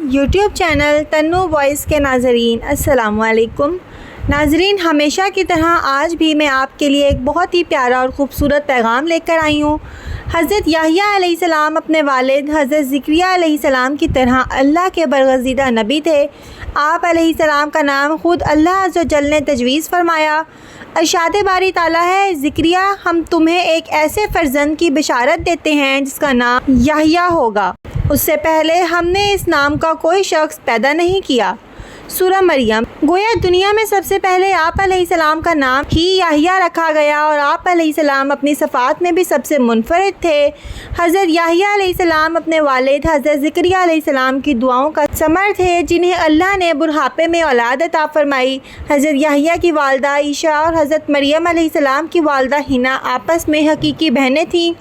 YouTube channel تنو voice کے ناظرین السلام علیکم۔ ناظرین، ہمیشہ کی طرح آج بھی میں آپ کے لیے ایک بہت ہی پیارا اور خوبصورت پیغام لے کر آئی ہوں۔ حضرت یحییٰ علیہ السلام اپنے والد حضرت زکریا علیہ السلام کی طرح اللہ کے برگزیدہ نبی تھے۔ آپ علیہ السلام کا نام خود اللہ عز و جل نے تجویز فرمایا۔ ارشاد باری تعالیٰ ہے، زکریا ہم تمہیں ایک ایسے فرزند کی بشارت دیتے ہیں جس کا نام یحییٰ ہوگا۔ اس سے پہلے ہم نے اس نام کا کوئی شخص پیدا نہیں کیا۔ سورہ مریم۔ گویا دنیا میں سب سے پہلے آپ علیہ السلام کا نام ہی یحییٰ رکھا گیا اور آپ علیہ السلام اپنی صفات میں بھی سب سے منفرد تھے۔ حضرت یحییٰ علیہ السلام اپنے والد حضرت زکریا علیہ السلام کی دعاؤں کا ثمر تھے، جنہیں اللہ نے بڑھاپے میں اولاد عطا فرمائی۔ حضرت یحییٰ کی والدہ عیشا اور حضرت مریم علیہ السلام کی والدہ حنا آپس میں حقیقی بہنیں تھیں۔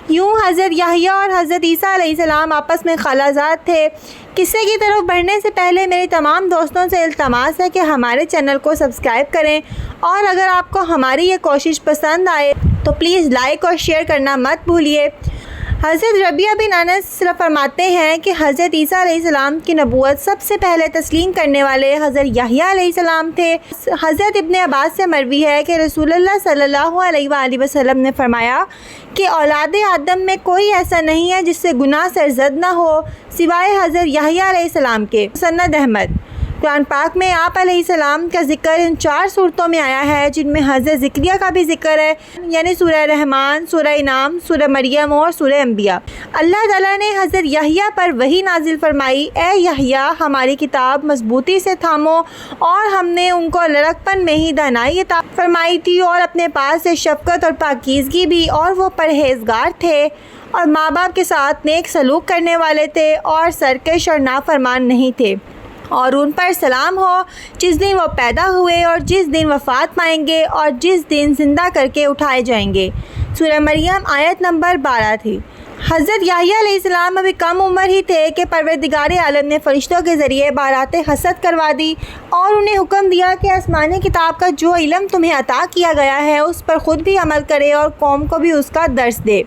یوں حضرت یحییٰ اور حضرت عیسیٰ علیہ السلام آپس میں خالہ زاد تھے۔ قصے کی طرف بڑھنے سے پہلے میری تمام دوستوں سے التماس ہے کہ ہمارے چینل کو سبسکرائب کریں، اور اگر آپ کو ہماری یہ کوشش پسند آئے تو پلیز لائک اور شیئر کرنا مت بھولیے۔ حضرت ربیعہ بن انس فرماتے ہیں کہ حضرت عیسیٰ علیہ السلام کی نبوت سب سے پہلے تسلیم کرنے والے حضرت یحییٰ علیہ السلام تھے۔ حضرت ابن عباس سے مروی ہے کہ رسول اللہ صلی اللہ علیہ وآلہ وسلم نے فرمایا کہ اولاد آدم میں کوئی ایسا نہیں ہے جس سے گناہ سرزد نہ ہو سوائے حضرت یحییٰ علیہ السلام کے۔ مسند احمد۔ قرآن پاک میں آپ علیہ السلام کا ذکر ان 4 صورتوں میں آیا ہے، جن میں حضرت زکریا کا بھی ذکر ہے، یعنی سورہ رحمان، سورہ انعام، سورہ مریم اور سورہ انبیاء۔ اللہ تعالیٰ نے حضرت یحییٰ پر وحی نازل فرمائی، اے یحییٰ ہماری کتاب مضبوطی سے تھامو، اور ہم نے ان کو لڑکپن میں ہی دانائی عطا فرمائی تھی اور اپنے پاس سے شفقت اور پاکیزگی بھی، اور وہ پرہیزگار تھے اور ماں باپ کے ساتھ نیک سلوک کرنے والے تھے اور سرکش اور نافرمان نہیں تھے، اور ان پر سلام ہو جس دن وہ پیدا ہوئے اور جس دن وفات پائیں گے اور جس دن زندہ کر کے اٹھائے جائیں گے۔ سورہ مریم آیت نمبر 12 تھی۔ حضرت یحییٰ علیہ السلام ابھی کم عمر ہی تھے کہ پروردگار عالم نے فرشتوں کے ذریعے بارات حسد کروا دی اور انہیں حکم دیا کہ آسمانی کتاب کا جو علم تمہیں عطا کیا گیا ہے اس پر خود بھی عمل کرے اور قوم کو بھی اس کا درس دے۔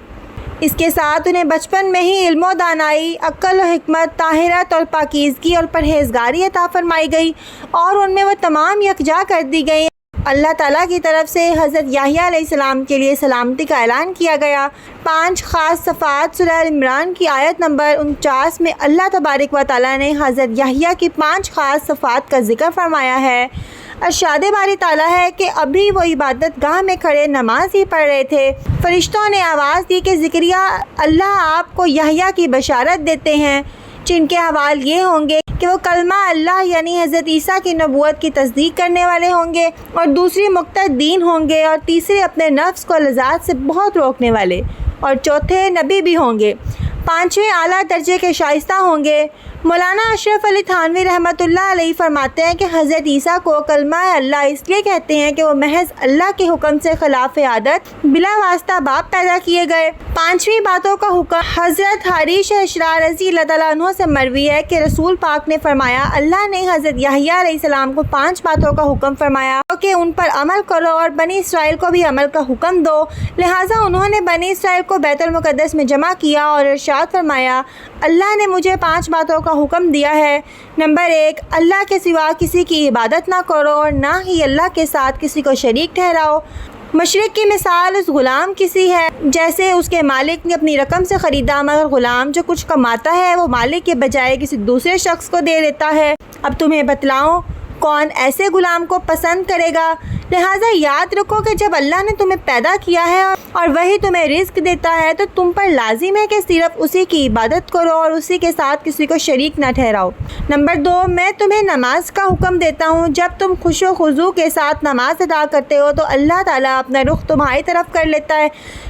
اس کے ساتھ انہیں بچپن میں ہی علم و دانائی، عقل و حکمت، طاہرت اور پاکیزگی اور پرہیزگاری عطا فرمائی گئی، اور ان میں وہ تمام یکجا کر دی گئی۔ اللہ تعالیٰ کی طرف سے حضرت یحییٰ علیہ السلام کے لیے سلامتی کا اعلان کیا گیا۔ 5 خاص صفات۔ سورہ عمران کی آیت نمبر 49 میں اللہ تبارک و تعالیٰ نے حضرت یحییٰ کی 5 خاص صفات کا ذکر فرمایا ہے۔ ارشاد باری تعالیٰ ہے کہ ابھی وہ عبادت گاہ میں کھڑے نماز ہی پڑھ رہے تھے، فرشتوں نے آواز دی کہ زکریا اللہ آپ کو یحییٰ کی بشارت دیتے ہیں، جن کے احوال یہ ہوں گے کہ وہ کلمہ اللہ یعنی حضرت عیسیٰ کی نبوت کی تصدیق کرنے والے ہوں گے، اور دوسری مقتد دین ہوں گے، اور تیسرے اپنے نفس کو لذات سے بہت روکنے والے، اور چوتھے نبی بھی ہوں گے، 5ویں اعلیٰ درجے کے شائستہ ہوں گے۔ مولانا اشرف علی تھانوی رحمۃ اللہ علیہ فرماتے ہیں کہ حضرت عیسیٰ کو کلمہ اللہ اس لیے کہتے ہیں کہ وہ محض اللہ کے حکم سے خلاف عادت بلا واسطہ باپ پیدا کیے گئے۔ 5ویں باتوں کا حکم حضرت حریش اشرار رضی اللہ تعالیٰ عنہ سے مروی ہے کہ رسول پاک نے فرمایا، اللہ نے حضرت یحییٰ علیہ السلام کو 5 باتوں کا حکم فرمایا کہ ان پر عمل کرو، اور بنی اسرائیل کو بھی عمل کا حکم دو۔ لہٰذا انہوں نے بنی اسرائیل کو بیت المقدس میں جمع کیا اور ارشاد فرمایا، اللہ نے مجھے 5 باتوں کا حکم دیا ہے۔ نمبر 1، اللہ کے سوا کسی کی عبادت نہ کرو اور نہ ہی اللہ کے ساتھ کسی کو شریک ٹھہراؤ۔ مشرک کی مثال اس غلام کسی ہے جیسے اس کے مالک نے اپنی رقم سے خریدا، مگر غلام جو کچھ کماتا ہے وہ مالک کے بجائے کسی دوسرے شخص کو دے دیتا ہے۔ اب تمہیں بتلاؤں کون ایسے غلام کو پسند کرے گا؟ لہٰذا یاد رکھو کہ جب اللہ نے تمہیں پیدا کیا ہے اور وہی تمہیں رزق دیتا ہے تو تم پر لازم ہے کہ صرف اسی کی عبادت کرو اور اسی کے ساتھ کسی کو شریک نہ ٹھہراؤ۔ نمبر 2، میں تمہیں نماز کا حکم دیتا ہوں۔ جب تم خوش و خضوع کے ساتھ نماز ادا کرتے ہو تو اللہ تعالیٰ اپنا رخ تمہاری طرف کر لیتا ہے،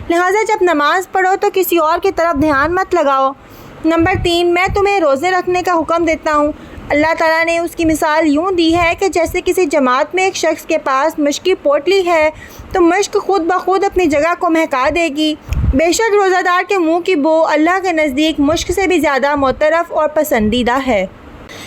لہٰذا جب نماز پڑھو تو کسی اور کی طرف دھیان مت لگاؤ۔ نمبر 3، میں تمہیں روزے رکھنے کا حکم دیتا ہوں۔ اللہ تعالیٰ نے اس کی مثال یوں دی ہے کہ جیسے کسی جماعت میں ایک شخص کے پاس مشک کی پوٹلی ہے تو مشک خود بخود اپنی جگہ کو مہکا دے گی۔ بے شک روزہ دار کے منہ کی بو اللہ کے نزدیک مشک سے بھی زیادہ معترف اور پسندیدہ ہے۔